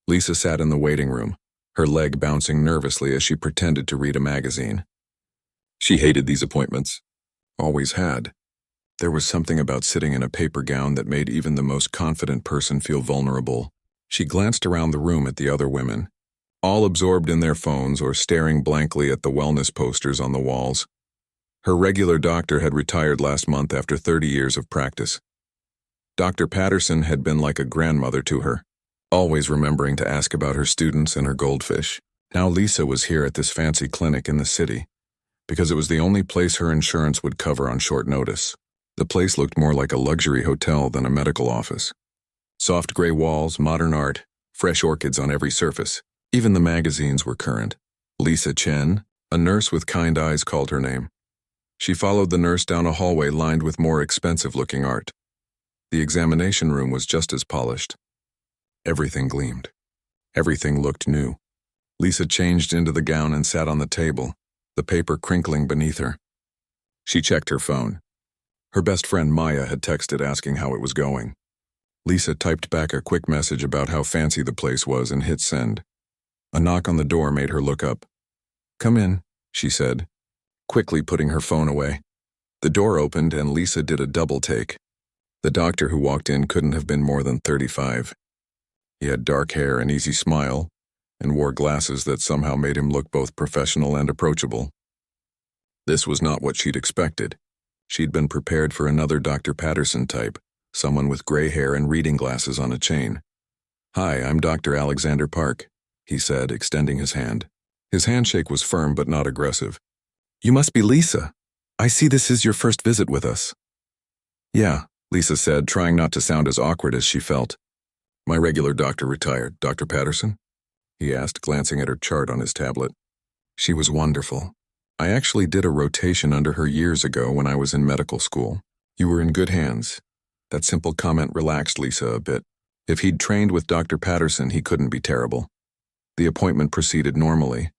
Lisa sat in the waiting room, her leg bouncing nervously as she pretended to read a magazine. She hated these appointments. Always had. There was something about sitting in a paper gown that made even the most confident person feel vulnerable. She glanced around the room at the other women, all absorbed in their phones or staring blankly at the wellness posters on the walls. Her regular doctor had retired last month after 30 years of practice. Dr. Patterson had been like a grandmother to her, always remembering to ask about her students and her goldfish. Now Lisa was here at this fancy clinic in the city, because it was the only place her insurance would cover on short notice. The place looked more like a luxury hotel than a medical office. Soft gray walls, modern art, fresh orchids on every surface. Even the magazines were current. Lisa Chen, a nurse with kind eyes, called her name. She followed the nurse down a hallway lined with more expensive-looking art. The examination room was just as polished. Everything gleamed. Everything looked new. Lisa changed into the gown and sat on the table, the paper crinkling beneath her. She checked her phone. Her best friend Maya had texted asking how it was going. Lisa typed back a quick message about how fancy the place was and hit send. A knock on the door made her look up. "Come in," she said, quickly putting her phone away. The door opened and Lisa did a double take. The doctor who walked in couldn't have been more than 35. He had dark hair, an easy smile, and wore glasses that somehow made him look both professional and approachable. This was not what she'd expected. She'd been prepared for another Dr. Patterson type, someone with gray hair and reading glasses on a chain. "Hi, I'm Dr. Alexander Park," he said, extending his hand. His handshake was firm but not aggressive. "You must be Lisa. I see this is your first visit with us." "Yeah," Lisa said, trying not to sound as awkward as she felt. "My regular doctor retired. Dr. Patterson?" he asked, glancing at her chart on his tablet. She was wonderful. "I actually did a rotation under her years ago when I was in medical school. You were in good hands." That simple comment relaxed Lisa a bit. If he'd trained with Dr. Patterson, he couldn't be terrible. The appointment proceeded normally.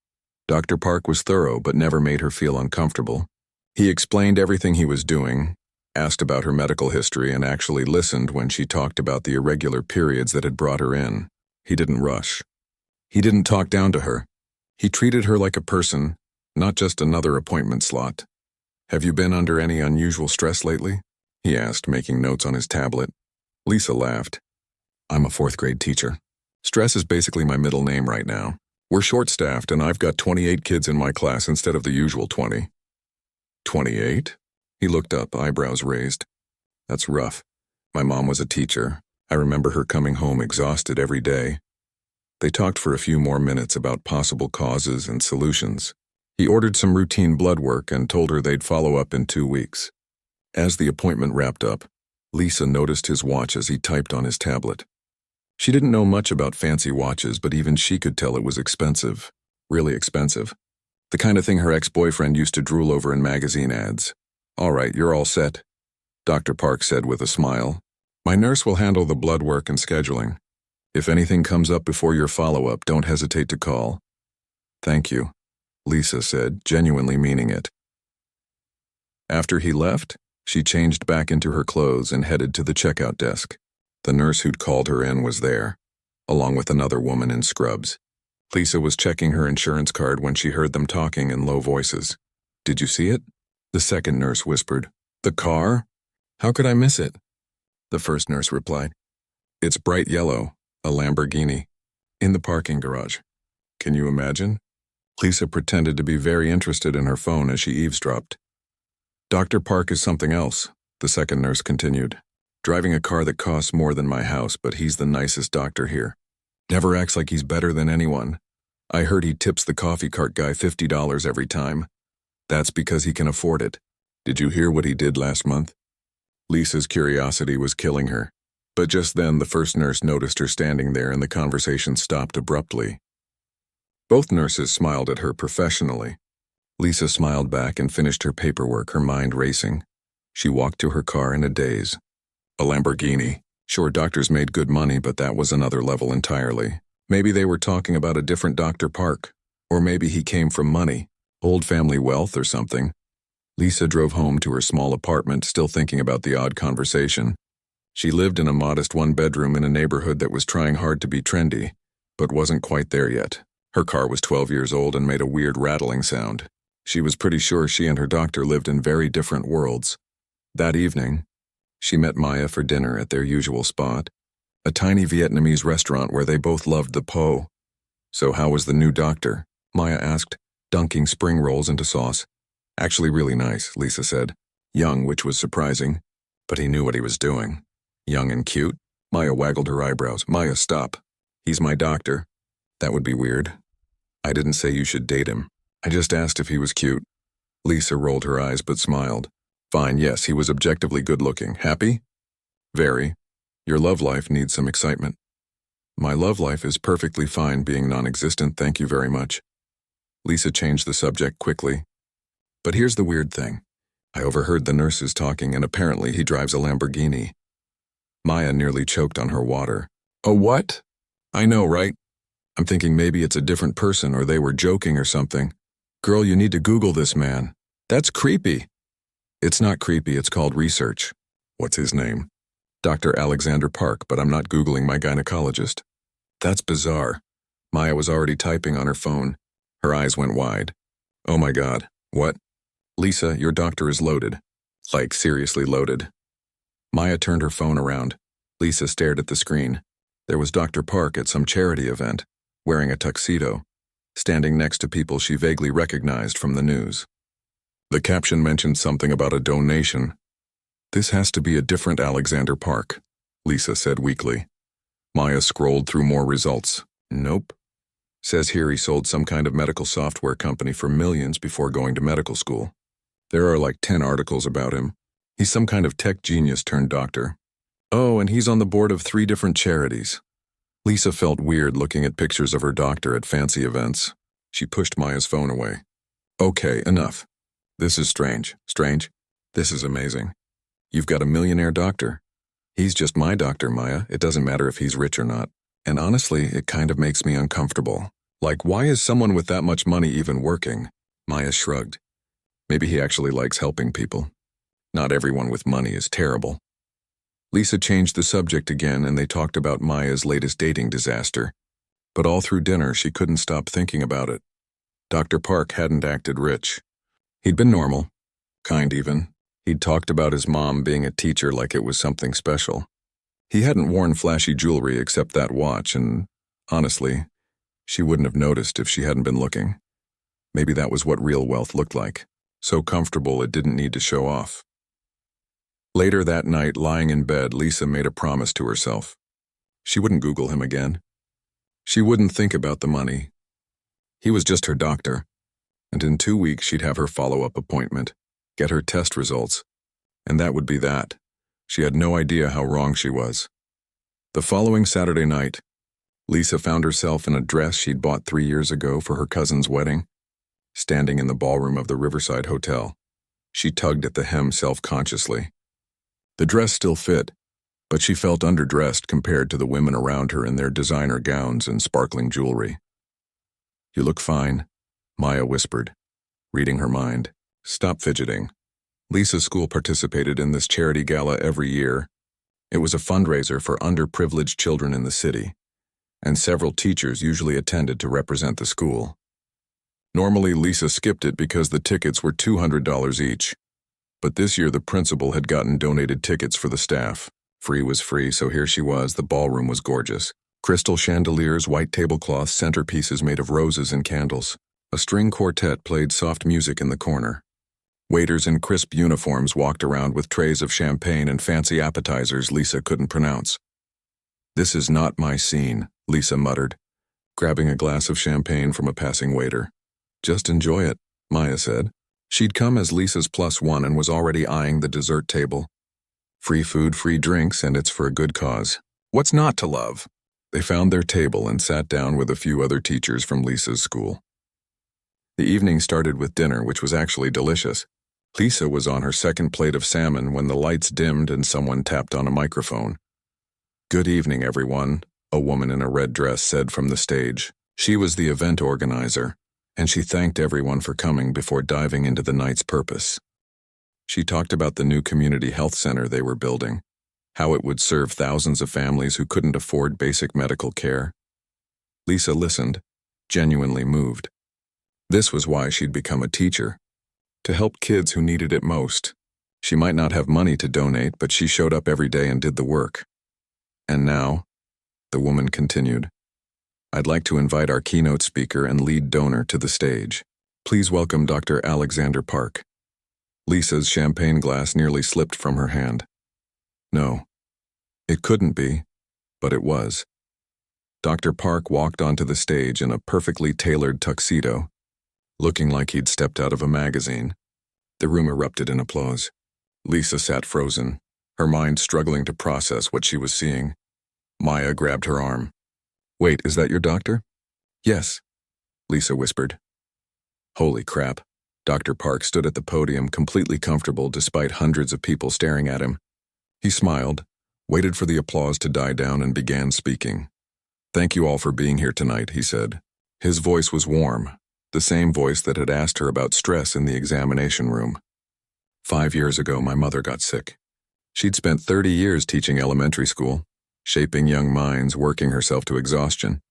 Dr. Park was thorough but never made her feel uncomfortable. He explained everything he was doing, asked about her medical history, and actually listened when she talked about the irregular periods that had brought her in. He didn't rush. He didn't talk down to her. He treated her like a person, not just another appointment slot. "Have you been under any unusual stress lately?" he asked, making notes on his tablet. Lisa laughed. "I'm a fourth-grade teacher. Stress is basically my middle name right now. We're short-staffed, and I've got 28 kids in my class instead of the usual 20. 28? He looked up, eyebrows raised. "That's rough. My mom was a teacher. I remember her coming home exhausted every day." They talked for a few more minutes about possible causes and solutions. He ordered some routine blood work and told her they'd follow up in 2 weeks. As the appointment wrapped up, Lisa noticed his watch as he typed on his tablet. She didn't know much about fancy watches, but even she could tell it was expensive. Really expensive. The kind of thing her ex-boyfriend used to drool over in magazine ads. "All right, you're all set," Dr. Park said with a smile. "My nurse will handle the blood work and scheduling. If anything comes up before your follow-up, don't hesitate to call." "Thank you," Lisa said, genuinely meaning it. After he left, she changed back into her clothes and headed to the checkout desk. The nurse who'd called her in was there, along with another woman in scrubs. Lisa was checking her insurance card when she heard them talking in low voices. "Did you see it?" The second nurse whispered. "The car? How could I miss it?" The first nurse replied. "It's bright yellow, a Lamborghini, in the parking garage. Can you imagine?" Lisa pretended to be very interested in her phone as she eavesdropped. "Dr. Park is something else," the second nurse continued. "Driving a car that costs more than my house, but he's the nicest doctor here. Never acts like he's better than anyone. I heard he tips the coffee cart guy $50 every time. That's because he can afford it. Did you hear what he did last month?" Lisa's curiosity was killing her, but just then the first nurse noticed her standing there and the conversation stopped abruptly. Both nurses smiled at her professionally. Lisa smiled back and finished her paperwork, her mind racing. She walked to her car in a daze. A Lamborghini. Sure, doctors made good money, but that was another level entirely. Maybe they were talking about a different Dr. Park. Or maybe he came from money, old family wealth or something. Lisa drove home to her small apartment, still thinking about the odd conversation. She lived in a modest one-bedroom in a neighborhood that was trying hard to be trendy, but wasn't quite there yet. Her car was 12 years old and made a weird rattling sound. She was pretty sure she and her doctor lived in very different worlds. That evening, she met Maya for dinner at their usual spot, a tiny Vietnamese restaurant where they both loved the po. "So how was the new doctor?" Maya asked, dunking spring rolls into sauce. "Actually really nice," Lisa said. Young, which was surprising, but he knew what he was doing. "Young and cute?" Maya waggled her eyebrows. "Maya, stop. He's my doctor." "That would be weird. I didn't say you should date him. I just asked if he was cute." Lisa rolled her eyes but smiled. "Fine, yes, he was objectively good-looking. Happy?" "Very. Your love life needs some excitement." "My love life is perfectly fine being non-existent, thank you very much." Lisa changed the subject quickly. "But here's the weird thing. I overheard the nurses talking and apparently he drives a Lamborghini." Maya nearly choked on her water. "A what?" "I know, right? I'm thinking maybe it's a different person or they were joking or something. Girl, you need to Google this man. That's creepy." "It's not creepy, it's called research." "What's his name?" "Dr. Alexander Park, but I'm not Googling my gynecologist." "That's bizarre." Maya was already typing on her phone. Her eyes went wide. "Oh my God, what?" "Lisa, your doctor is loaded." "Like seriously loaded?" Maya turned her phone around. Lisa stared at the screen. There was Dr. Park at some charity event, wearing a tuxedo, standing next to people she vaguely recognized from the news. The caption mentioned something about a donation. "This has to be a different Alexander Park," Lisa said weakly. Maya scrolled through more results. "Nope. Says here he sold some kind of medical software company for millions before going to medical school. There are like 10 articles about him. He's some kind of tech genius turned doctor. Oh, and he's on the board of 3 different charities." Lisa felt weird looking at pictures of her doctor at fancy events. She pushed Maya's phone away. "Okay, enough. This is strange. Strange? This is amazing. You've got a millionaire doctor. He's just my doctor, Maya. It doesn't matter if he's rich or not. And honestly, it kind of makes me uncomfortable. Like, why is someone with that much money even working?" Maya shrugged. "Maybe he actually likes helping people. Not everyone with money is terrible." Lisa changed the subject again and they talked about Maya's latest dating disaster. But all through dinner she couldn't stop thinking about it. Dr. Park hadn't acted rich. He'd been normal. Kind even. He'd talked about his mom being a teacher like it was something special. He hadn't worn flashy jewelry except that watch and, honestly, she wouldn't have noticed if she hadn't been looking. Maybe that was what real wealth looked like. So comfortable it didn't need to show off. Later that night, lying in bed, Lisa made a promise to herself. She wouldn't Google him again. She wouldn't think about the money. He was just her doctor. And in 2 weeks she'd have her follow-up appointment, get her test results, and that would be that. She had no idea how wrong she was. The following Saturday night, Lisa found herself in a dress she'd bought 3 years ago for her cousin's wedding, standing in the ballroom of the Riverside Hotel. She tugged at the hem self-consciously. The dress still fit, but she felt underdressed compared to the women around her in their designer gowns and sparkling jewelry. "You look fine," Maya whispered, reading her mind. "Stop fidgeting." Lisa's school participated in this charity gala every year. It was a fundraiser for underprivileged children in the city, and several teachers usually attended to represent the school. Normally, Lisa skipped it because the tickets were $200 each. But this year the principal had gotten donated tickets for the staff. Free was free, so here she was. The ballroom was gorgeous. Crystal chandeliers, white tablecloths, centerpieces made of roses and candles. A string quartet played soft music in the corner. Waiters in crisp uniforms walked around with trays of champagne and fancy appetizers Lisa couldn't pronounce. "This is not my scene," Lisa muttered, grabbing a glass of champagne from a passing waiter. "Just enjoy it," Maya said. She'd come as Lisa's +1 and was already eyeing the dessert table. Free food, free drinks, and it's for a good cause. What's not to love? They found their table and sat down with a few other teachers from Lisa's school. The evening started with dinner, which was actually delicious. Lisa was on her second plate of salmon when the lights dimmed and someone tapped on a microphone. "Good evening, everyone," a woman in a red dress said from the stage. She was the event organizer, and she thanked everyone for coming before diving into the night's purpose. She talked about the new community health center they were building, how it would serve thousands of families who couldn't afford basic medical care. Lisa listened, genuinely moved. This was why she'd become a teacher, to help kids who needed it most. She might not have money to donate, but she showed up every day and did the work. And now, the woman continued, I'd like to invite our keynote speaker and lead donor to the stage. Please welcome Dr. Alexander Park. Lisa's champagne glass nearly slipped from her hand. No, it couldn't be, but it was. Dr. Park walked onto the stage in a perfectly tailored tuxedo, looking like he'd stepped out of a magazine. The room erupted in applause. Lisa sat frozen, her mind struggling to process what she was seeing. Maya grabbed her arm. Wait, is that your doctor? Yes, Lisa whispered. Holy crap. Dr. Park stood at the podium completely comfortable despite hundreds of people staring at him. He smiled, waited for the applause to die down and began speaking. Thank you all for being here tonight, he said. His voice was warm, the same voice that had asked her about stress in the examination room. 5 years ago, my mother got sick. She'd spent 30 years teaching elementary school, shaping young minds, working herself to exhaustion.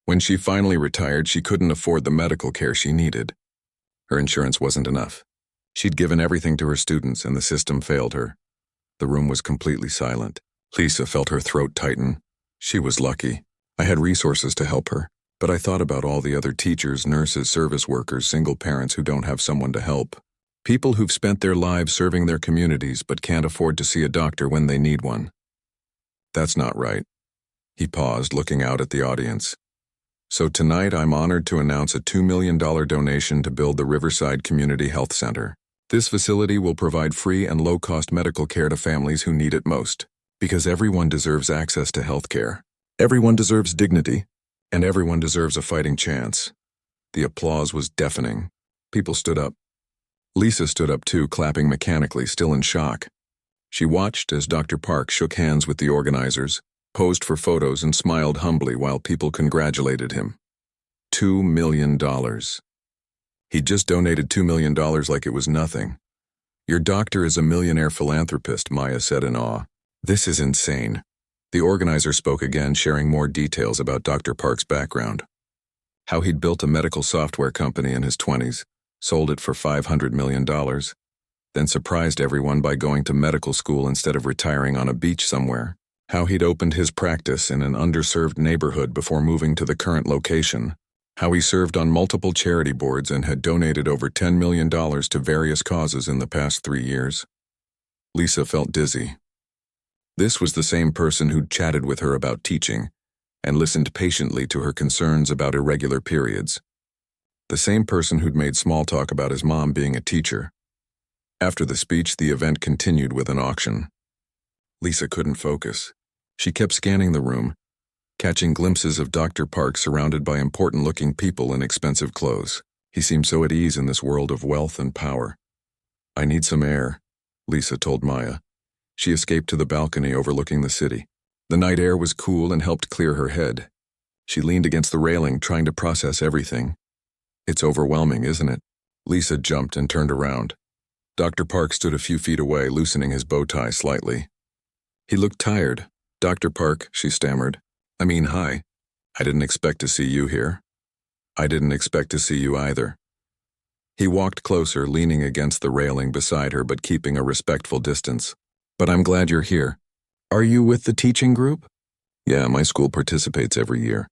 When she finally retired, she couldn't afford the medical care she needed. Her insurance wasn't enough. She'd given everything to her students, and the system failed her. The room was completely silent. Lisa felt her throat tighten. She was lucky. I had resources to help her, but I thought about all the other teachers, nurses, service workers, single parents who don't have someone to help. People who've spent their lives serving their communities but can't afford to see a doctor when they need one. That's not right. He paused, looking out at the audience. So tonight I'm honored to announce a $2 million donation to build the Riverside Community Health Center. This facility will provide free and low-cost medical care to families who need it most, because everyone deserves access to health care. Everyone deserves dignity, and everyone deserves a fighting chance. The applause was deafening. People stood up. Lisa stood up too, clapping mechanically, still in shock. She watched as Dr. Park shook hands with the organizers, posed for photos, and smiled humbly while people congratulated him. $2 million. He'd just donated $2 million like it was nothing. Your doctor is a millionaire philanthropist, Maya said in awe. This is insane. The organizer spoke again, sharing more details about Dr. Park's background. How he'd built a medical software company in his 20s, sold it for $500 million, then surprised everyone by going to medical school instead of retiring on a beach somewhere. How he'd opened his practice in an underserved neighborhood before moving to the current location. How he served on multiple charity boards and had donated over $10 million to various causes in the past 3 years. Lisa felt dizzy. This was the same person who'd chatted with her about teaching and listened patiently to her concerns about irregular periods. The same person who'd made small talk about his mom being a teacher. After the speech, the event continued with an auction. Lisa couldn't focus. She kept scanning the room, catching glimpses of Dr. Park surrounded by important-looking people in expensive clothes. He seemed so at ease in this world of wealth and power. I need some air, Lisa told Maya. She escaped to the balcony overlooking the city. The night air was cool and helped clear her head. She leaned against the railing, trying to process everything. It's overwhelming, isn't it? Lisa jumped and turned around. Dr. Park stood a few feet away, loosening his bow tie slightly. He looked tired. Dr. Park, she stammered. I mean, hi. I didn't expect to see you here. I didn't expect to see you either. He walked closer, leaning against the railing beside her but keeping a respectful distance. But I'm glad you're here. Are you with the teaching group? Yeah, my school participates every year.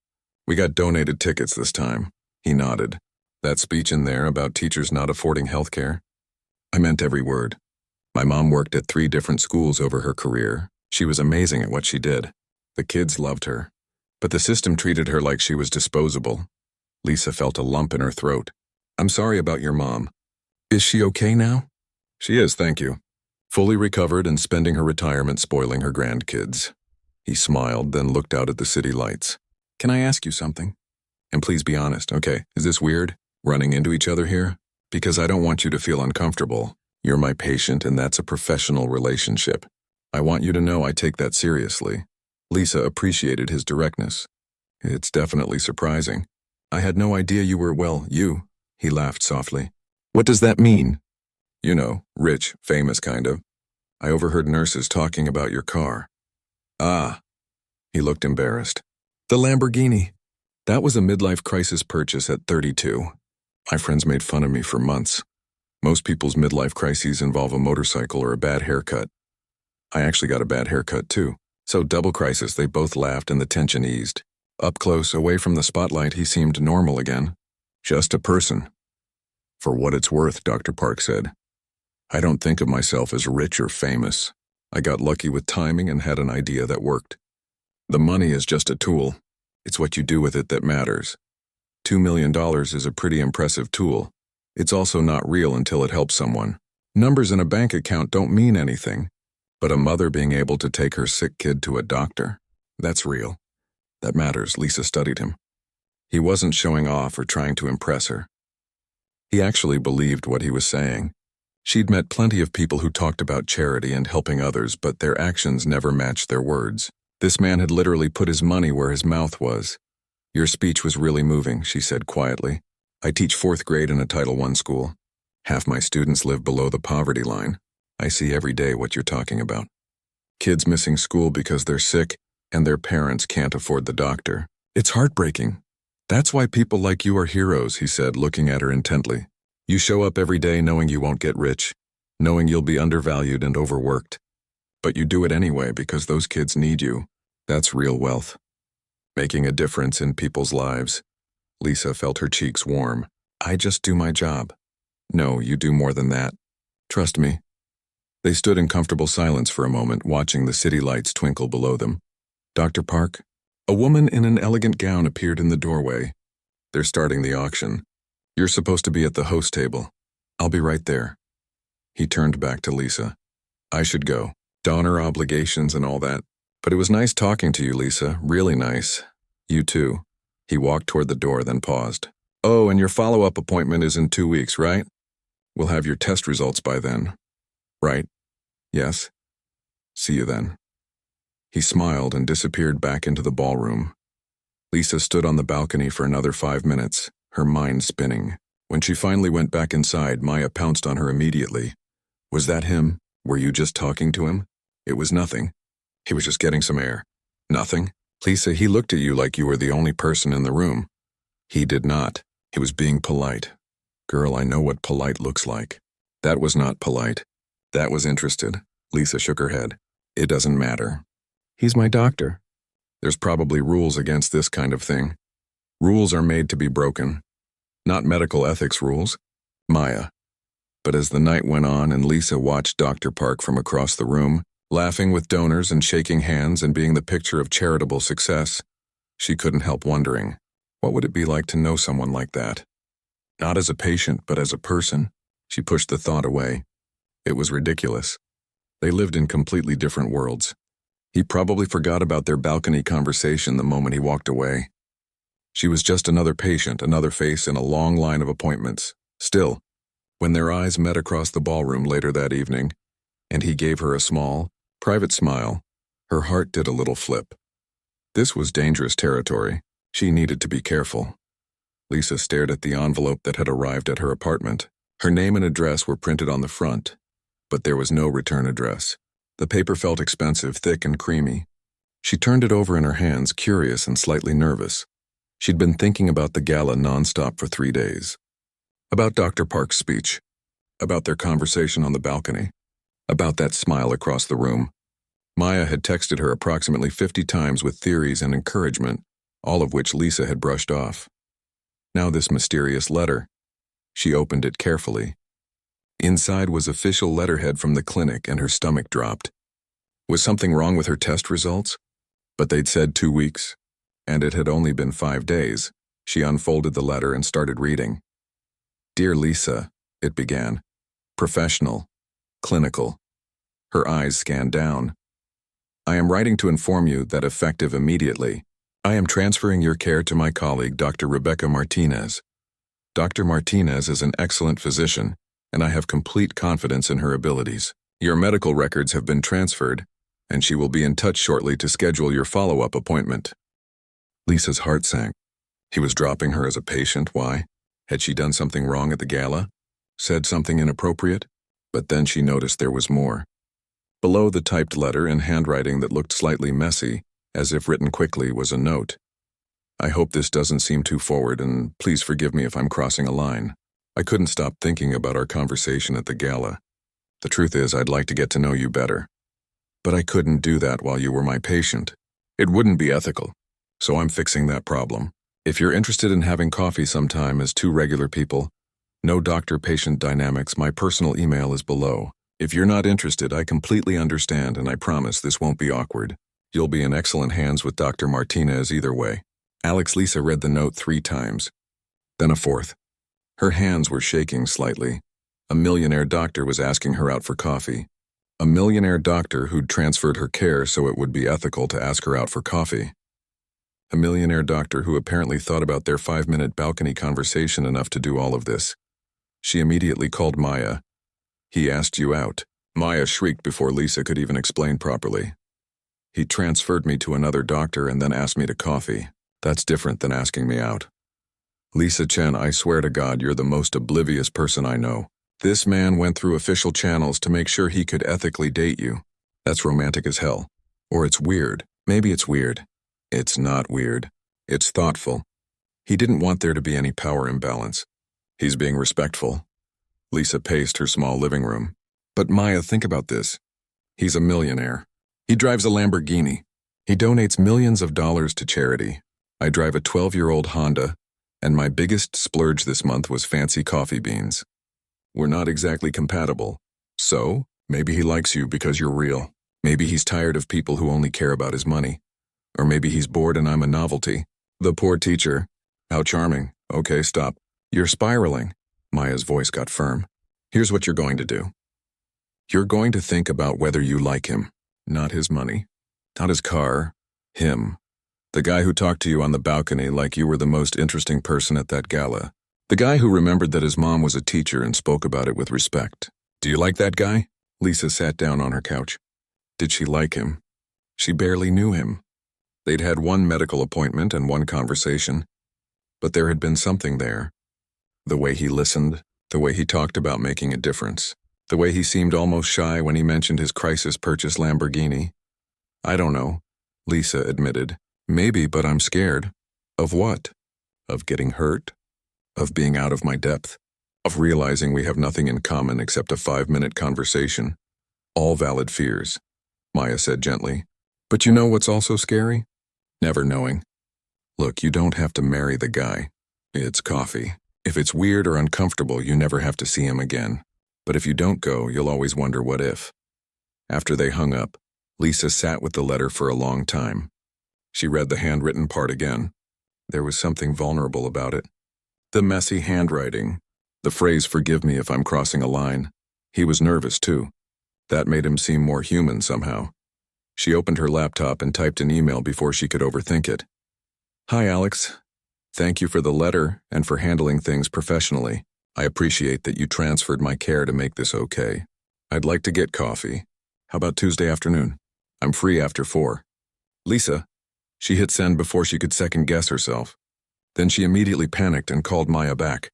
We got donated tickets this time. He nodded. That speech in there about teachers not affording health care? I meant every word. My mom worked at 3 different schools over her career. She was amazing at what she did. The kids loved her. But the system treated her like she was disposable. Lisa felt a lump in her throat. I'm sorry about your mom. Is she okay now? She is, thank you. Fully recovered and spending her retirement spoiling her grandkids. He smiled, then looked out at the city lights. Can I ask you something? And please be honest, okay? Is this weird? Running into each other here? Because I don't want you to feel uncomfortable. You're my patient, and that's a professional relationship. I want you to know I take that seriously. Lisa appreciated his directness. It's definitely surprising. I had no idea you were, well, you. He laughed softly. What does that mean? You know, rich, famous kind of. I overheard nurses talking about your car. Ah. He looked embarrassed. The Lamborghini. That was a midlife crisis purchase at 32. My friends made fun of me for months. Most people's midlife crises involve a motorcycle or a bad haircut. I actually got a bad haircut too. So double crisis, they both laughed and the tension eased. Up close, away from the spotlight, he seemed normal again. Just a person. For what it's worth, Dr. Park said. I don't think of myself as rich or famous. I got lucky with timing and had an idea that worked. The money is just a tool. It's what you do with it that matters. $2 million is a pretty impressive tool. It's also not real until it helps someone. Numbers in a bank account don't mean anything, but a mother being able to take her sick kid to a doctor, that's real. That matters. Lisa studied him. He wasn't showing off or trying to impress her. He actually believed what he was saying. She'd met plenty of people who talked about charity and helping others, but their actions never matched their words. This man had literally put his money where his mouth was. Your speech was really moving, she said quietly. I teach 4th grade in a Title I school. Half my students live below the poverty line. I see every day what you're talking about. Kids missing school because they're sick and their parents can't afford the doctor. It's heartbreaking. That's why people like you are heroes, he said, looking at her intently. You show up every day knowing you won't get rich, knowing you'll be undervalued and overworked. But you do it anyway because those kids need you. That's real wealth. Making a difference in people's lives. Lisa felt her cheeks warm. I just do my job. No, you do more than that. Trust me. They stood in comfortable silence for a moment, watching the city lights twinkle below them. Dr. Park? A woman in an elegant gown appeared in the doorway. They're starting the auction. You're supposed to be at the host table. I'll be right there. He turned back to Lisa. I should go. Donor obligations and all that. But it was nice talking to you, Lisa. Really nice. You too. He walked toward the door, then paused. Oh, and your follow-up appointment is in 2 weeks, right? We'll have your test results by then. Right? Yes. See you then. He smiled and disappeared back into the ballroom. Lisa stood on the balcony for another 5 minutes, her mind spinning. When she finally went back inside, Maya pounced on her immediately. Was that him? Were you just talking to him? It was nothing. He was just getting some air. Nothing? Lisa, he looked at you like you were the only person in the room. He did not. He was being polite. Girl, I know what polite looks like. That was not polite. That was interested. Lisa shook her head. It doesn't matter. He's my doctor. There's probably rules against this kind of thing. Rules are made to be broken. Not medical ethics rules. Maya. But as the night went on and Lisa watched Dr. Park from across the room, laughing with donors and shaking hands and being the picture of charitable success, she couldn't help wondering, what would it be like to know someone like that? Not as a patient, but as a person. She pushed the thought away. It was ridiculous. They lived in completely different worlds. He probably forgot about their balcony conversation the moment he walked away. She was just another patient, another face in a long line of appointments. Still, when their eyes met across the ballroom later that evening, and he gave her a small, private smile, her heart did a little flip. This was dangerous territory. She needed to be careful. Lisa stared at the envelope that had arrived at her apartment. Her name and address were printed on the front, but there was no return address. The paper felt expensive, thick and creamy. She turned it over in her hands, curious and slightly nervous. She'd been thinking about the gala nonstop for 3 days. About Dr. Park's speech. About their conversation on the balcony. About that smile across the room. Maya had texted her approximately 50 times with theories and encouragement, all of which Lisa had brushed off. Now this mysterious letter. She opened it carefully. Inside was official letterhead from the clinic, and her stomach dropped. Was something wrong with her test results? But they'd said 2 weeks, and it had only been 5 days. She unfolded the letter and started reading. Dear Lisa, it began. Professional. Clinical. Her eyes scanned down. I am writing to inform you that effective immediately, I am transferring your care to my colleague, Dr. Rebecca Martinez. Dr. Martinez is an excellent physician, and I have complete confidence in her abilities. Your medical records have been transferred, and she will be in touch shortly to schedule your follow-up appointment. Lisa's heart sank. He was dropping her as a patient. Why? Had she done something wrong at the gala? Said something inappropriate? But then she noticed there was more. Below the typed letter in handwriting that looked slightly messy, as if written quickly, was a note. I hope this doesn't seem too forward, and please forgive me if I'm crossing a line. I couldn't stop thinking about our conversation at the gala. The truth is, I'd like to get to know you better. But I couldn't do that while you were my patient. It wouldn't be ethical. So I'm fixing that problem. If you're interested in having coffee sometime as two regular people, no doctor-patient dynamics, my personal email is below. If you're not interested, I completely understand, and I promise this won't be awkward. You'll be in excellent hands with Dr. Martinez either way. Lisa read the note 3 times, then a 4th. Her hands were shaking slightly. A millionaire doctor was asking her out for coffee. A millionaire doctor who'd transferred her care so it would be ethical to ask her out for coffee. A millionaire doctor who apparently thought about their 5-minute balcony conversation enough to do all of this. She immediately called Maya. He asked you out. Maya shrieked before Lisa could even explain properly. He transferred me to another doctor and then asked me to coffee. That's different than asking me out. Lisa Chen, I swear to God, you're the most oblivious person I know. This man went through official channels to make sure he could ethically date you. That's romantic as hell. Or it's weird. Maybe it's weird. It's not weird. It's thoughtful. He didn't want there to be any power imbalance. He's being respectful. Lisa paced her small living room. But Maya, think about this. He's a millionaire. He drives a Lamborghini. He donates millions of dollars to charity. I drive a 12-year-old Honda, and my biggest splurge this month was fancy coffee beans. We're not exactly compatible. So, maybe he likes you because you're real. Maybe he's tired of people who only care about his money. Or maybe he's bored and I'm a novelty. The poor teacher. How charming. Okay, stop. You're spiraling. Maya's voice got firm. Here's what you're going to do. You're going to think about whether you like him. Not his money. Not his car. Him. The guy who talked to you on the balcony like you were the most interesting person at that gala. The guy who remembered that his mom was a teacher and spoke about it with respect. Do you like that guy? Lisa sat down on her couch. Did she like him? She barely knew him. They'd had one medical appointment and one conversation. But there had been something there. The way he listened, the way he talked about making a difference, the way he seemed almost shy when he mentioned his crisis purchase Lamborghini. I don't know, Lisa admitted. Maybe, but I'm scared. Of what? Of getting hurt? Of being out of my depth? Of realizing we have nothing in common except a 5-minute conversation? All valid fears, Maya said gently. But you know what's also scary? Never knowing. Look, you don't have to marry the guy. It's coffee. If it's weird or uncomfortable, you never have to see him again. But if you don't go, you'll always wonder what if. After they hung up, Lisa sat with the letter for a long time. She read the handwritten part again. There was something vulnerable about it. The messy handwriting. The phrase, "forgive me if I'm crossing a line." He was nervous, too. That made him seem more human somehow. She opened her laptop and typed an email before she could overthink it. Hi, Alex. Thank you for the letter and for handling things professionally. I appreciate that you transferred my care to make this okay. I'd like to get coffee. How about Tuesday afternoon? I'm free after 4. Lisa. She hit send before she could second-guess herself. Then she immediately panicked and called Maya back.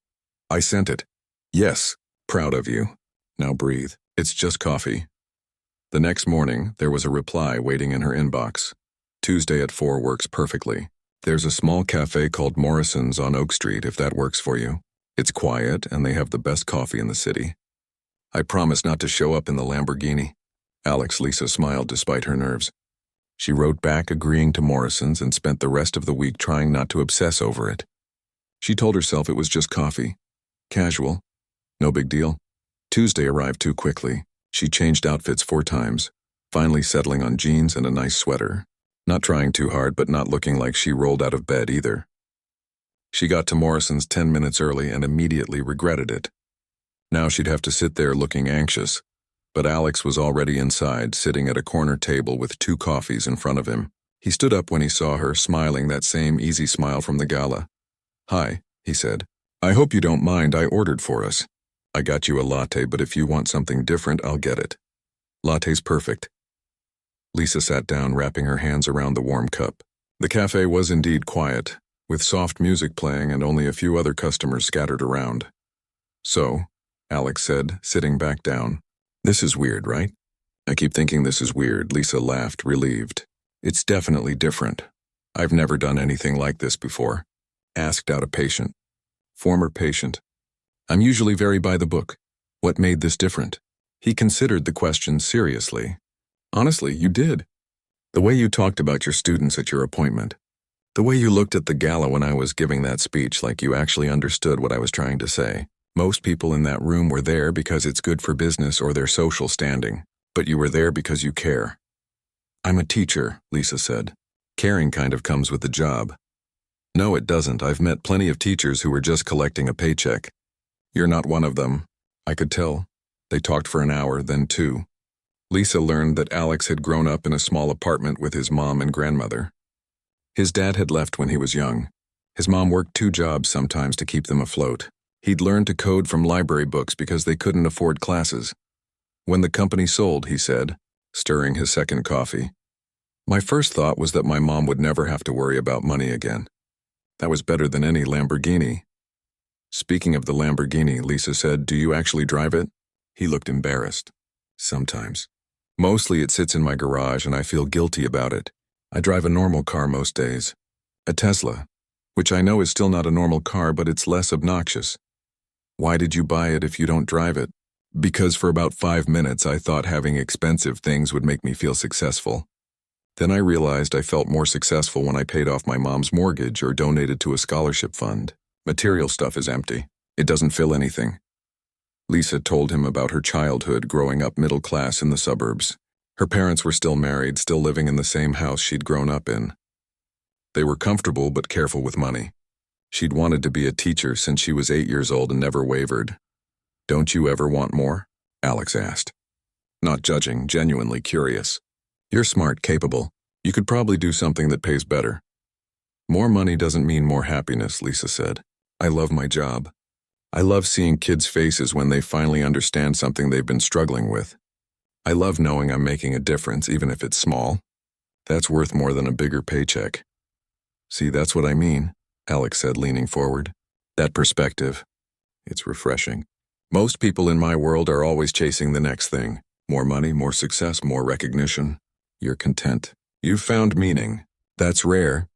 I sent it. Yes, proud of you. Now breathe. It's just coffee. The next morning, there was a reply waiting in her inbox. Tuesday at 4 works perfectly. There's a small cafe called Morrison's on Oak Street if that works for you. It's quiet and they have the best coffee in the city. I promise not to show up in the Lamborghini. Lisa smiled despite her nerves. She wrote back agreeing to Morrison's and spent the rest of the week trying not to obsess over it. She told herself it was just coffee. Casual. No big deal. Tuesday arrived too quickly. She changed outfits 4 times, finally settling on jeans and a nice sweater. Not trying too hard, but not looking like she rolled out of bed either. She got to Morrison's 10 minutes early and immediately regretted it. Now she'd have to sit there looking anxious. But Alex was already inside, sitting at a corner table with 2 coffees in front of him. He stood up when he saw her, smiling that same easy smile from the gala. Hi, he said. I hope you don't mind, I ordered for us. I got you a latte, but if you want something different, I'll get it. Latte's perfect. Lisa sat down, wrapping her hands around the warm cup. The cafe was indeed quiet, with soft music playing and only a few other customers scattered around. So, Alex said, sitting back down. This is weird, right? I keep thinking this is weird, Lisa laughed, relieved. It's definitely different. I've never done anything like this before. Asked out a patient. Former patient. I'm usually very by the book. What made this different? He considered the question seriously. Honestly, you did. The way you talked about your students at your appointment. The way you looked at the gala when I was giving that speech like you actually understood what I was trying to say. Most people in that room were there because it's good for business or their social standing, but you were there because you care. I'm a teacher, Lisa said. Caring kind of comes with the job. No, it doesn't. I've met plenty of teachers who were just collecting a paycheck. You're not one of them. I could tell. They talked for an hour, then 2. Lisa learned that Alex had grown up in a small apartment with his mom and grandmother. His dad had left when he was young. His mom worked 2 jobs sometimes to keep them afloat. He'd learned to code from library books because they couldn't afford classes. When the company sold, he said, stirring his second coffee, my first thought was that my mom would never have to worry about money again. That was better than any Lamborghini. Speaking of the Lamborghini, Lisa said, do you actually drive it? He looked embarrassed. Sometimes. Mostly it sits in my garage and I feel guilty about it. I drive a normal car most days. A Tesla, which I know is still not a normal car, but it's less obnoxious. Why did you buy it if you don't drive it? Because for about 5 minutes I thought having expensive things would make me feel successful. Then I realized I felt more successful when I paid off my mom's mortgage or donated to a scholarship fund. Material stuff is empty. It doesn't fill anything. Lisa told him about her childhood growing up middle class in the suburbs. Her parents were still married, still living in the same house she'd grown up in. They were comfortable but careful with money. She'd wanted to be a teacher since she was 8 years old and never wavered. Don't you ever want more? Alex asked. Not judging, genuinely curious. You're smart, capable. You could probably do something that pays better. More money doesn't mean more happiness, Lisa said. I love my job. I love seeing kids' faces when they finally understand something they've been struggling with. I love knowing I'm making a difference, even if it's small. That's worth more than a bigger paycheck. See, that's what I mean, Alex said, leaning forward. That perspective. It's refreshing. Most people in my world are always chasing the next thing. More money, more success, more recognition. You're content. You've found meaning. That's rare.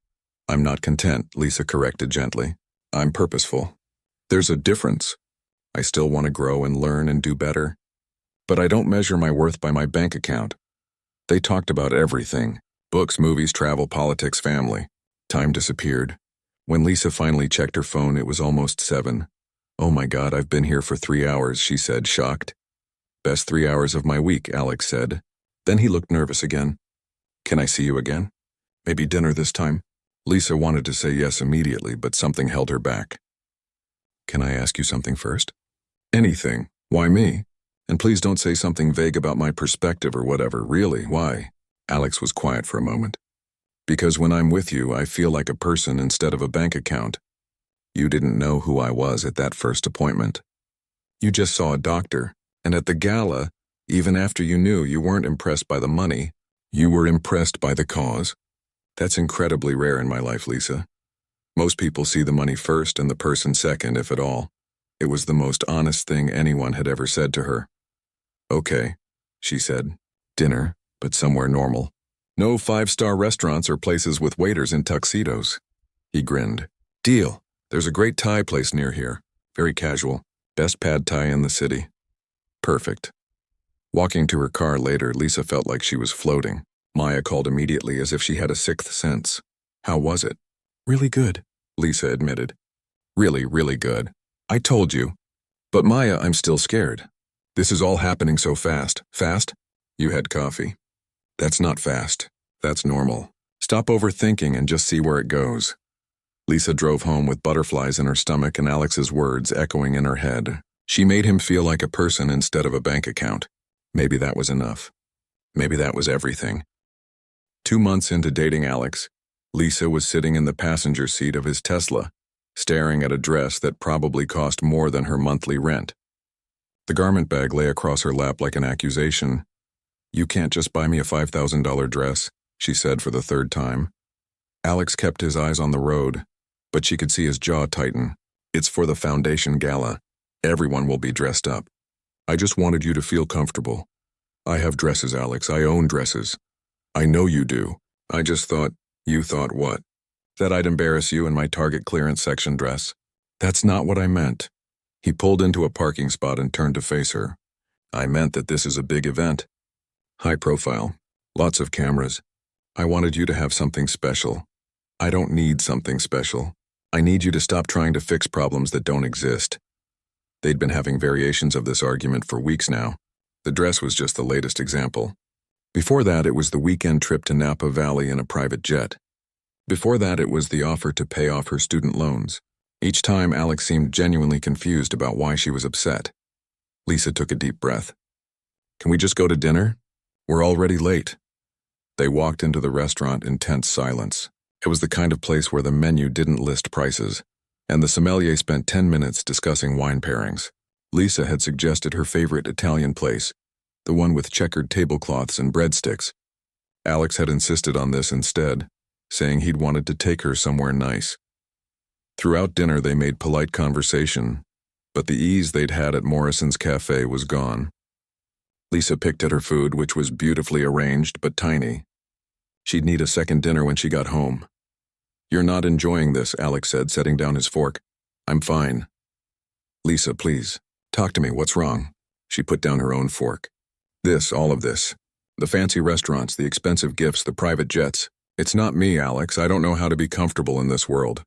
I'm not content, Lisa corrected gently. I'm purposeful. There's a difference. I still want to grow and learn and do better. But I don't measure my worth by my bank account. They talked about everything. Books, movies, travel, politics, family. Time disappeared. When Lisa finally checked her phone, it was almost 7. Oh my God, I've been here for 3 hours, she said, shocked. Best 3 hours of my week, Alex said. Then he looked nervous again. Can I see you again? Maybe dinner this time? Lisa wanted to say yes immediately, but something held her back. Can I ask you something first? Anything. Why me? And please don't say something vague about my perspective or whatever. Really, why? Alex was quiet for a moment. Because when I'm with you, I feel like a person instead of a bank account. You didn't know who I was at that first appointment. You just saw a doctor, and at the gala, even after you knew, you weren't impressed by the money. You were impressed by the cause. That's incredibly rare in my life, Lisa. Most people see the money first and the person second, if at all. It was the most honest thing anyone had ever said to her. Okay, she said. Dinner, but somewhere normal. No 5-star restaurants or places with waiters in tuxedos. He grinned. Deal. There's a great Thai place near here. Very casual. Best pad Thai in the city. Perfect. Walking to her car later, Lisa felt like she was floating. Maya called immediately as if she had a sixth sense. How was it? Really good, Lisa admitted. Really, really good. I told you. But Maya, I'm still scared. This is all happening so fast. Fast? You had coffee. That's not fast. That's normal. Stop overthinking and just see where it goes. Lisa drove home with butterflies in her stomach and Alex's words echoing in her head. She made him feel like a person instead of a bank account. Maybe that was enough. Maybe that was everything. 2 months into dating Alex, Lisa was sitting in the passenger seat of his Tesla, staring at a dress that probably cost more than her monthly rent. The garment bag lay across her lap like an accusation. You can't just buy me a $5,000 dress, she said for the 3rd time. Alex kept his eyes on the road, but she could see his jaw tighten. It's for the foundation gala. Everyone will be dressed up. I just wanted you to feel comfortable. I have dresses, Alex. I own dresses. I know you do. I just thought, You thought what? That I'd embarrass you in my Target clearance section dress? That's not what I meant. He pulled into a parking spot and turned to face her. I meant that this is a big event. High profile. Lots of cameras. I wanted you to have something special. I don't need something special. I need you to stop trying to fix problems that don't exist. They'd been having variations of this argument for weeks now. The dress was just the latest example. Before that, it was the weekend trip to Napa Valley in a private jet. Before that, it was the offer to pay off her student loans. Each time, Alex seemed genuinely confused about why she was upset. Lisa took a deep breath. Can we just go to dinner? We're already late. They walked into the restaurant in tense silence. It was the kind of place where the menu didn't list prices, and the sommelier spent 10 minutes discussing wine pairings. Lisa had suggested her favorite Italian place, the one with checkered tablecloths and breadsticks. Alex had insisted on this instead, saying he'd wanted to take her somewhere nice. Throughout dinner, they made polite conversation, but the ease they'd had at Morrison's Cafe was gone. Lisa picked at her food, which was beautifully arranged but tiny. She'd need a second dinner when she got home. You're not enjoying this, Alex said, setting down his fork. I'm fine. Lisa, please, talk to me. What's wrong? She put down her own fork. All of this. The fancy restaurants, the expensive gifts, the private jets. It's not me, Alex. I don't know how to be comfortable in this world.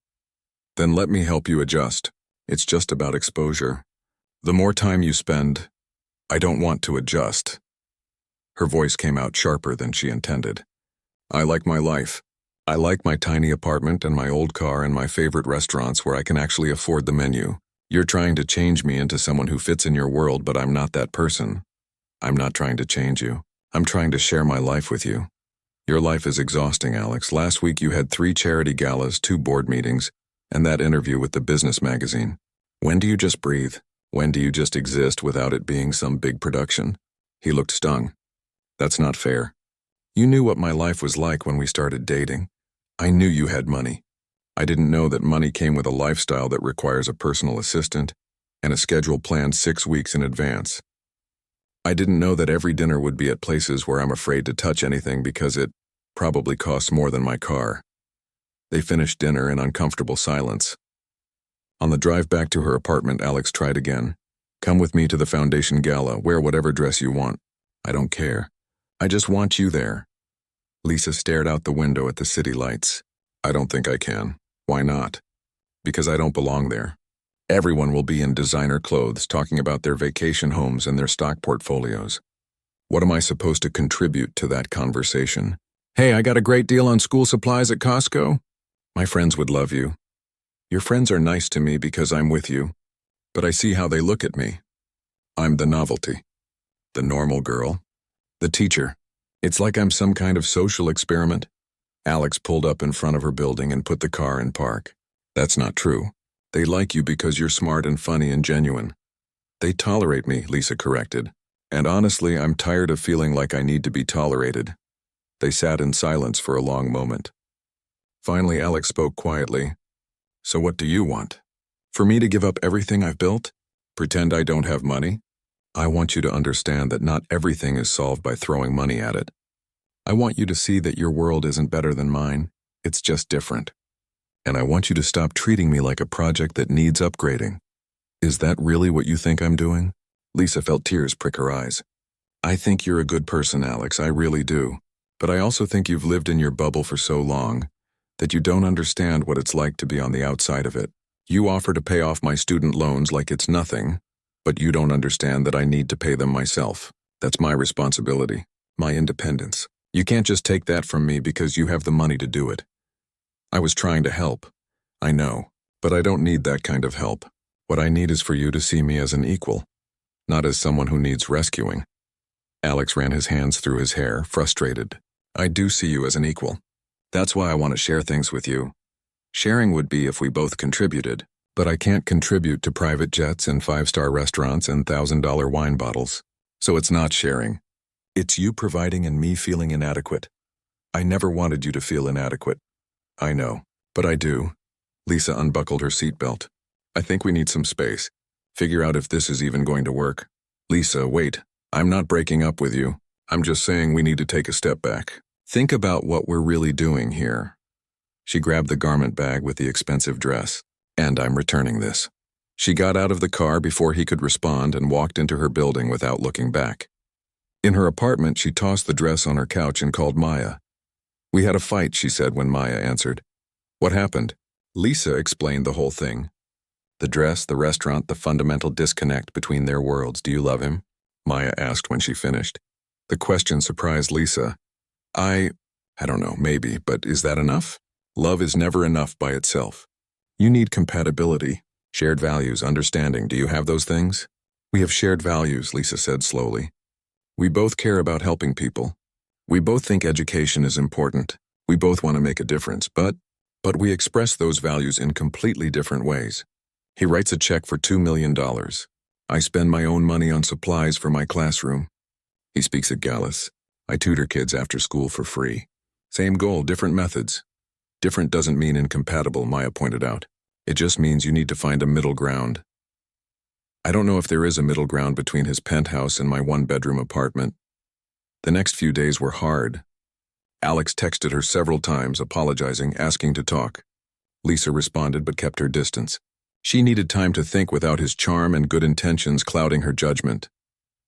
Then let me help you adjust. It's just about exposure. The more time you spend, I don't want to adjust. Her voice came out sharper than she intended. I like my life. I like my tiny apartment and my old car and my favorite restaurants where I can actually afford the menu. You're trying to change me into someone who fits in your world, but I'm not that person. I'm not trying to change you. I'm trying to share my life with you. Your life is exhausting, Alex. Last week you had 3 charity galas, 2 board meetings, and that interview with the business magazine. When do you just breathe? When do you just exist without it being some big production? He looked stung. That's not fair. You knew what my life was like when we started dating. I knew you had money. I didn't know that money came with a lifestyle that requires a personal assistant and a schedule planned 6 weeks in advance. I didn't know that every dinner would be at places where I'm afraid to touch anything because it probably costs more than my car. They finished dinner in uncomfortable silence. On the drive back to her apartment, Alex tried again. Come with me to the foundation gala. Wear whatever dress you want. I don't care. I just want you there. Lisa stared out the window at the city lights. I don't think I can. Why not? Because I don't belong there. Everyone will be in designer clothes talking about their vacation homes and their stock portfolios. What am I supposed to contribute to that conversation? Hey, I got a great deal on school supplies at Costco. My friends would love you. Your friends are nice to me because I'm with you, but I see how they look at me. I'm the novelty, the normal girl, the teacher. It's like I'm some kind of social experiment. Alex pulled up in front of her building and put the car in park. That's not true. They like you because you're smart and funny and genuine. They tolerate me, Lisa corrected. And honestly, I'm tired of feeling like I need to be tolerated. They sat in silence for a long moment. Finally, Alex spoke quietly. So what do you want? For me to give up everything I've built? Pretend I don't have money? I want you to understand that not everything is solved by throwing money at it. I want you to see that your world isn't better than mine. It's just different. And I want you to stop treating me like a project that needs upgrading. Is that really what you think I'm doing? Lisa felt tears prick her eyes. I think you're a good person, Alex, I really do. But I also think you've lived in your bubble for so long that you don't understand what it's like to be on the outside of it. You offer to pay off my student loans like it's nothing, but you don't understand that I need to pay them myself. That's my responsibility, my independence. You can't just take that from me because you have the money to do it. I was trying to help. I know, but I don't need that kind of help. What I need is for you to see me as an equal, not as someone who needs rescuing. Alex ran his hands through his hair, frustrated. I do see you as an equal. That's why I want to share things with you. Sharing would be if we both contributed, but I can't contribute to private jets and 5-star restaurants and $1,000 wine bottles. So it's not sharing. It's you providing and me feeling inadequate. I never wanted you to feel inadequate. I know, but I do. Lisa unbuckled her seatbelt. I think we need some space. Figure out if this is even going to work. Lisa, wait. I'm not breaking up with you. I'm just saying we need to take a step back. Think about what we're really doing here. She grabbed the garment bag with the expensive dress. "And I'm returning this." She got out of the car before he could respond and walked into her building without looking back. In her apartment, she tossed the dress on her couch and called Maya. "We had a fight," she said when Maya answered. "What happened?" Lisa explained the whole thing. The dress, the restaurant, the fundamental disconnect between their worlds. "Do you love him?" Maya asked when she finished. The question surprised Lisa. I don't know, maybe, but is that enough? Love is never enough by itself. You need compatibility, shared values, understanding. Do you have those things? "We have shared values," Lisa said slowly. "We both care about helping people. We both think education is important. We both want to make a difference, but we express those values in completely different ways. He writes a check for $2 million. I spend my own money on supplies for my classroom. He speaks at galas. I tutor kids after school for free. Same goal, different methods." "Different doesn't mean incompatible," Maya pointed out. "It just means you need to find a middle ground." I don't know if there is a middle ground between his penthouse and my one-bedroom apartment. The next few days were hard. Alex texted her several times, apologizing, asking to talk. Lisa responded but kept her distance. She needed time to think without his charm and good intentions clouding her judgment.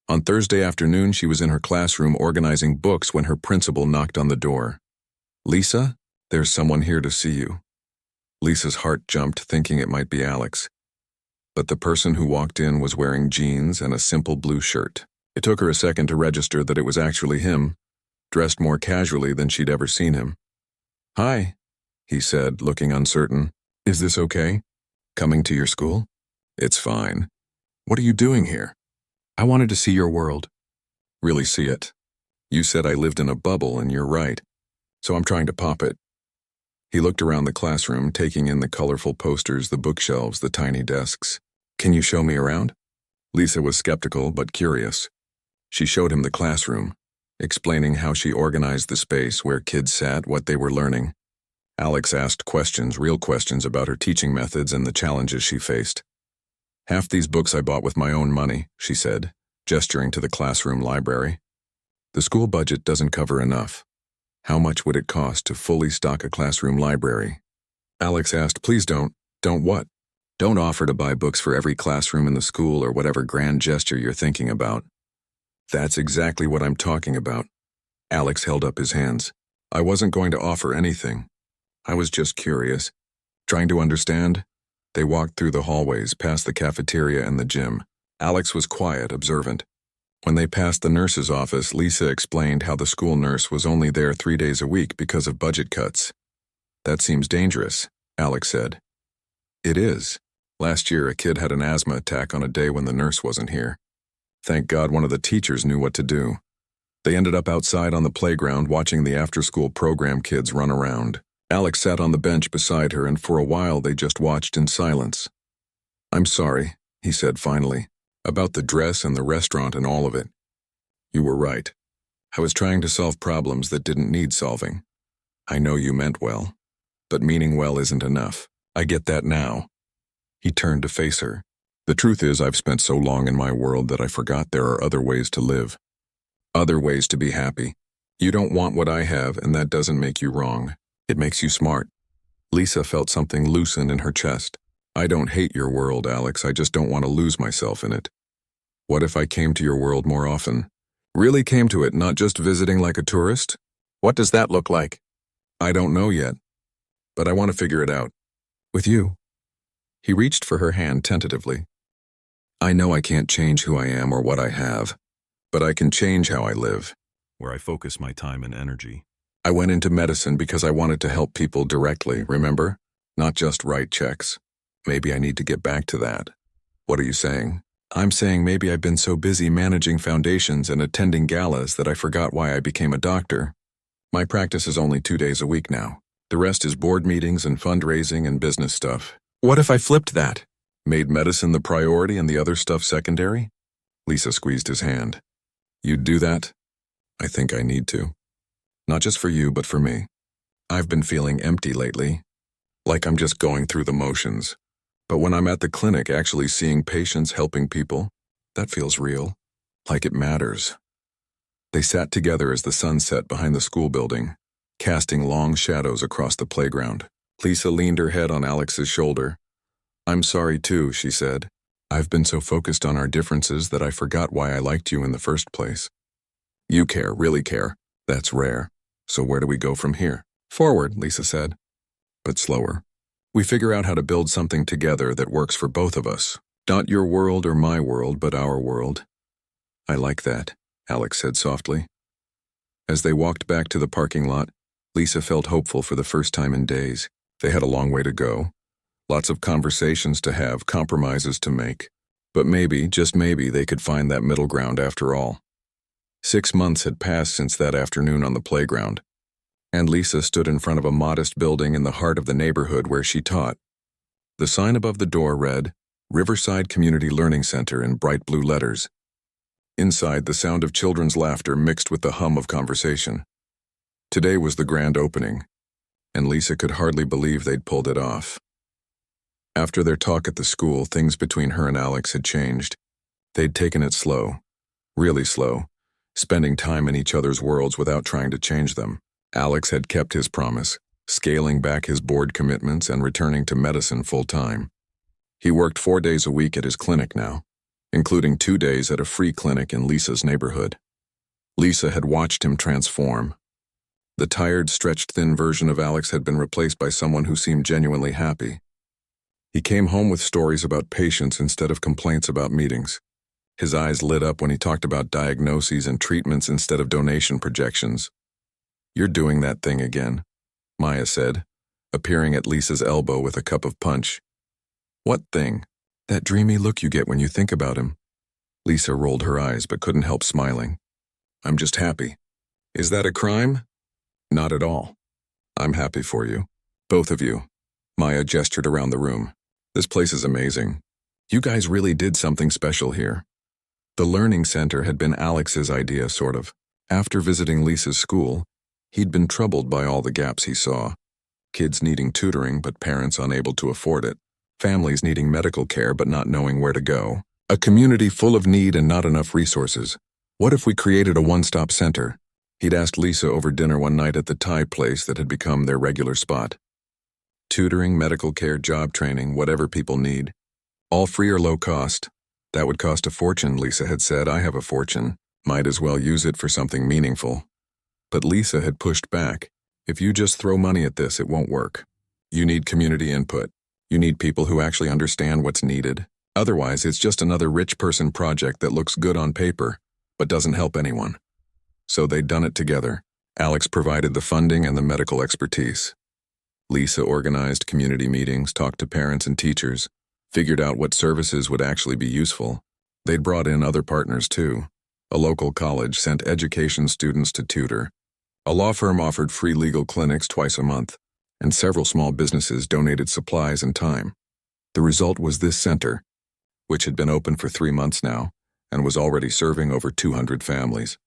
On Thursday afternoon, she was in her classroom organizing books when her principal knocked on the door. "Lisa, there's someone here to see you." Lisa's heart jumped, thinking it might be Alex. But the person who walked in was wearing jeans and a simple blue shirt. It took her a second to register that it was actually him, dressed more casually than she'd ever seen him. "Hi," he said, looking uncertain. "Is this okay? Coming to your school?" "It's fine. What are you doing here?" "I wanted to see your world." "Really see it? You said I lived in a bubble, and you're right. So I'm trying to pop it." He looked around the classroom, taking in the colorful posters, the bookshelves, the tiny desks. "Can you show me around?" Lisa was skeptical but curious. She showed him the classroom, explaining how she organized the space, where kids sat, what they were learning. Alex asked questions, real questions about her teaching methods and the challenges she faced. "Half these books I bought with my own money," she said, gesturing to the classroom library. "The school budget doesn't cover enough. How much would it cost to fully stock a classroom library?" Alex asked, "Please don't what?" "Don't offer to buy books for every classroom in the school or whatever grand gesture you're thinking about." "That's exactly what I'm talking about." Alex held up his hands. "I wasn't going to offer anything. I was just curious, trying to understand." They walked through the hallways, past the cafeteria and the gym. Alex was quiet, observant. When they passed the nurse's office, Lisa explained how the school nurse was only there 3 days a week because of budget cuts. "That seems dangerous," Alex said. "It is. Last year, a kid had an asthma attack on a day when the nurse wasn't here. Thank God one of the teachers knew what to do. They ended up outside on the playground watching the after-school program kids run around. Alex sat on the bench beside her, and for a while they just watched in silence. "I'm sorry," he said finally, "about the dress and the restaurant and all of it. You were right. I was trying to solve problems that didn't need solving. I know you meant well, but meaning well isn't enough. I get that now." He turned to face her. "The truth is, I've spent so long in my world that I forgot there are other ways to live. Other ways to be happy. You don't want what I have, and that doesn't make you wrong. It makes you smart." Lisa felt something loosen in her chest. "I don't hate your world, Alex. I just don't want to lose myself in it. What if I came to your world more often? Really came to it, not just visiting like a tourist? What does that look like?" "I don't know yet, but I want to figure it out. With you." He reached for her hand tentatively. "I know I can't change who I am or what I have, but I can change how I live, where I focus my time and energy. I went into medicine because I wanted to help people directly, remember? Not just write checks. Maybe I need to get back to that." "What are you saying?" "I'm saying maybe I've been so busy managing foundations and attending galas that I forgot why I became a doctor. My practice is only 2 days a week now. The rest is board meetings and fundraising and business stuff. What if I flipped that? Made medicine the priority and the other stuff secondary?" Lisa squeezed his hand. "You'd do that?" "I think I need to. Not just for you, but for me. I've been feeling empty lately, like I'm just going through the motions. But when I'm at the clinic actually seeing patients, helping people, that feels real, like it matters." They sat together as the sun set behind the school building. casting long shadows across the playground. Lisa leaned her head on Alex's shoulder. "I'm sorry too," she said. "I've been so focused on our differences that I forgot why I liked you in the first place." "You care, really care. That's rare. So where do we go from here?" "Forward," Lisa said, but slower. "We figure out how to build something together that works for both of us. Not your world or my world, but our world." "I like that," Alex said softly. As they walked back to the parking lot, Lisa felt hopeful for the first time in days. They had a long way to go. Lots of conversations to have, compromises to make. But maybe, just maybe, they could find that middle ground after all. 6 months had passed since that afternoon on the playground, and Lisa stood in front of a modest building in the heart of the neighborhood where she taught. The sign above the door read, "Riverside Community Learning Center" in bright blue letters. Inside, the sound of children's laughter mixed with the hum of conversation. Today was the grand opening, and Lisa could hardly believe they'd pulled it off. After their talk at the school, things between her and Alex had changed. They'd taken it slow, really slow, spending time in each other's worlds without trying to change them. Alex had kept his promise, scaling back his board commitments and returning to medicine full-time. He worked 4 days a week at his clinic now, including 2 days at a free clinic in Lisa's neighborhood. Lisa had watched him transform. The tired, stretched thin version of Alex had been replaced by someone who seemed genuinely happy. He came home with stories about patients instead of complaints about meetings. His eyes lit up when he talked about diagnoses and treatments instead of donation projections. "You're doing that thing again," Maya said, appearing at Lisa's elbow with a cup of punch. "What thing?" "That dreamy look you get when you think about him." Lisa rolled her eyes but couldn't help smiling. "I'm just happy." "Is that a crime?" "Not at all. I'm happy for you. Both of you." Maya gestured around the room. "This place is amazing. You guys really did something special here." The learning center had been Alex's idea, sort of. After visiting Lisa's school, he'd been troubled by all the gaps he saw. Kids needing tutoring but parents unable to afford it. Families needing medical care but not knowing where to go. A community full of need and not enough resources. What if we created a one-stop center? He'd asked Lisa over dinner one night at the Thai place that had become their regular spot. Tutoring, medical care, job training, whatever people need. All free or low cost. That would cost a fortune, Lisa had said. "I have a fortune. Might as well use it for something meaningful." But Lisa had pushed back. "If you just throw money at this, it won't work. You need community input. You need people who actually understand what's needed. Otherwise, it's just another rich person project that looks good on paper, but doesn't help anyone." So they'd done it together. Alex provided the funding and the medical expertise. Lisa organized community meetings, talked to parents and teachers, figured out what services would actually be useful. They'd brought in other partners too. A local college sent education students to tutor. A law firm offered free legal clinics twice a month, and several small businesses donated supplies and time. The result was this center, which had been open for 3 months now, and was already serving over 200 families.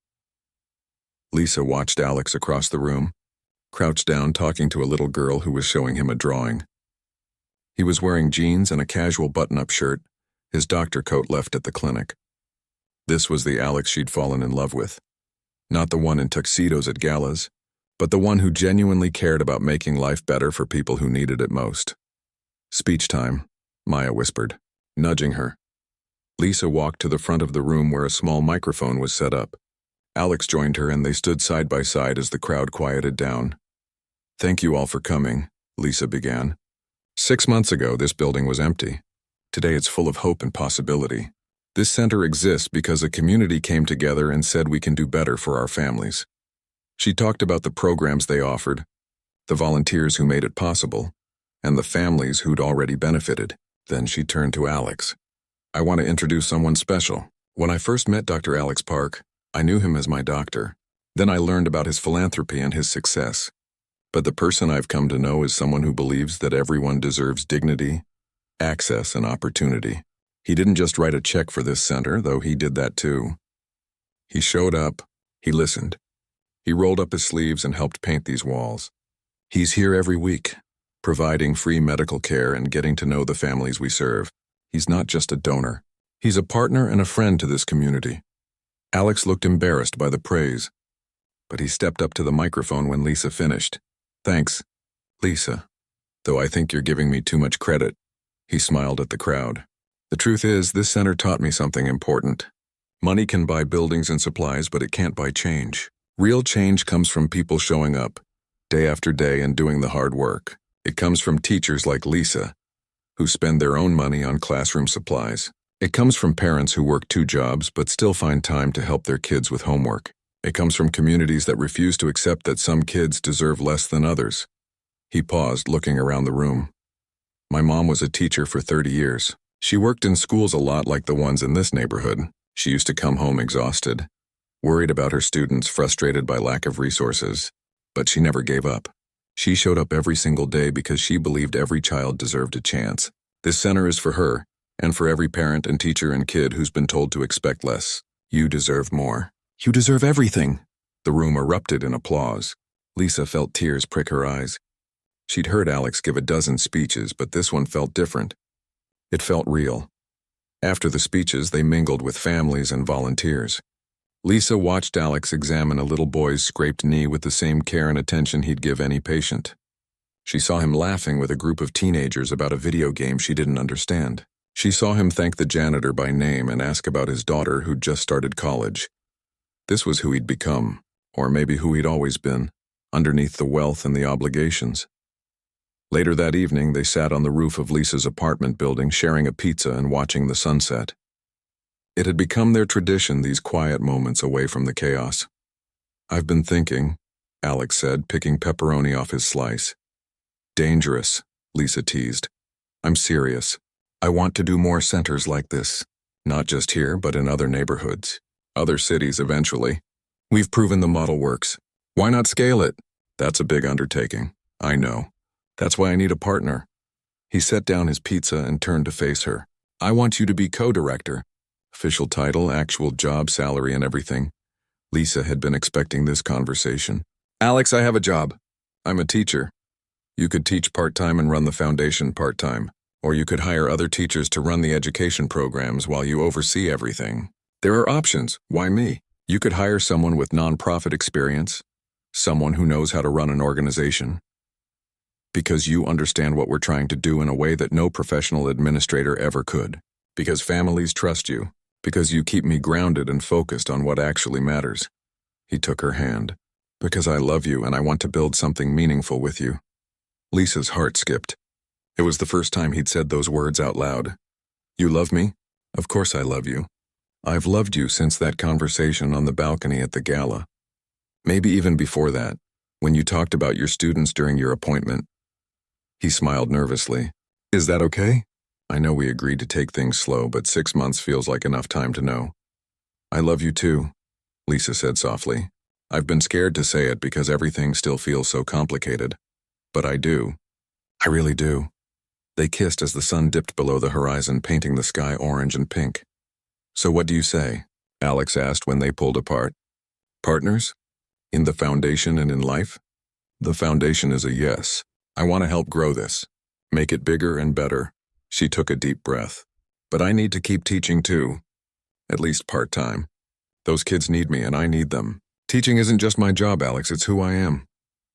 Lisa watched Alex across the room, crouched down talking to a little girl who was showing him a drawing. He was wearing jeans and a casual button-up shirt, his doctor coat left at the clinic. This was the Alex she'd fallen in love with. Not the one in tuxedos at galas, but the one who genuinely cared about making life better for people who needed it most. "Speech time," Maya whispered, nudging her. Lisa walked to the front of the room where a small microphone was set up. Alex joined her and they stood side by side as the crowd quieted down. "Thank you all for coming," Lisa began. 6 months ago, this building was empty. Today it's full of hope and possibility. This center exists because a community came together and said we can do better for our families. She talked about the programs they offered, the volunteers who made it possible, and the families who'd already benefited. Then she turned to Alex. "I want to introduce someone special. When I first met Dr. Alex Park, I knew him as my doctor. Then I learned about his philanthropy and his success. But the person I've come to know is someone who believes that everyone deserves dignity, access, and opportunity. He didn't just write a check for this center, though he did that too. He showed up, he listened. He rolled up his sleeves and helped paint these walls. He's here every week, providing free medical care and getting to know the families we serve. He's not just a donor. He's a partner and a friend to this community." Alex looked embarrassed by the praise. but he stepped up to the microphone when Lisa finished. "Thanks, Lisa. Though I think you're giving me too much credit." He smiled at the crowd. "The truth is, this center taught me something important. Money can buy buildings and supplies, but it can't buy change. Real change comes from people showing up, day after day, and doing the hard work. It comes from teachers like Lisa, who spend their own money on classroom supplies. It comes from parents who work 2 jobs but still find time to help their kids with homework. It comes from communities that refuse to accept that some kids deserve less than others." He paused, looking around the room. "My mom was a teacher for 30 years. She worked in schools a lot like the ones in this neighborhood. She used to come home exhausted, worried about her students, frustrated by lack of resources. But she never gave up. She showed up every single day because she believed every child deserved a chance. This center is for her, and for every parent and teacher and kid who's been told to expect less. You deserve more. You deserve everything." The room erupted in applause. Lisa felt tears prick her eyes. She'd heard Alex give a dozen speeches, but this one felt different. It felt real. After the speeches, they mingled with families and volunteers. Lisa watched Alex examine a little boy's scraped knee with the same care and attention he'd give any patient. She saw him laughing with a group of teenagers about a video game she didn't understand. She saw him thank the janitor by name and ask about his daughter who'd just started college. This was who he'd become, or maybe who he'd always been, underneath the wealth and the obligations. Later that evening, they sat on the roof of Lisa's apartment building, sharing a pizza and watching the sunset. It had become their tradition, these quiet moments away from the chaos. "I've been thinking," Alex said, picking pepperoni off his slice. "Dangerous," Lisa teased. "I'm serious. I want to do more centers like this. Not just here, but in other neighborhoods. Other cities eventually. We've proven the model works. Why not scale it?" "That's a big undertaking. I know. That's why I need a partner." He set down his pizza and turned to face her. "I want you to be co-director. Official title, actual job, salary, and everything." Lisa had been expecting this conversation. "Alex, I have a job. I'm a teacher. You could teach part-time and run the foundation part-time. Or you could hire other teachers to run the education programs while you oversee everything. There are options. Why me? You could hire someone with nonprofit experience, someone who knows how to run an organization, because you understand what we're trying to do in a way that no professional administrator ever could. Because families trust you. Because you keep me grounded and focused on what actually matters." He took her hand. "Because I love you and I want to build something meaningful with you." Lisa's heart skipped. It was the first time he'd said those words out loud. "You love me? Of course I love you. I've loved you since that conversation on the balcony at the gala. Maybe even before that, when you talked about your students during your appointment." He smiled nervously. "Is that okay? I know we agreed to take things slow, but 6 months feels like enough time to know." "I love you too," Lisa said softly. "I've been scared to say it because everything still feels so complicated. But I do. I really do." They kissed as the sun dipped below the horizon, painting the sky orange and pink. "So what do you say?" Alex asked when they pulled apart. "Partners? In the foundation and in life?" "The foundation is a yes. I want to help grow this. Make it bigger and better." She took a deep breath. "But I need to keep teaching too. At least part-time. Those kids need me and I need them. Teaching isn't just my job, Alex, it's who I am."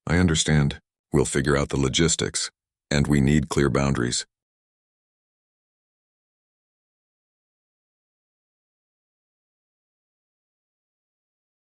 "I understand. We'll figure out the logistics. And we need clear boundaries."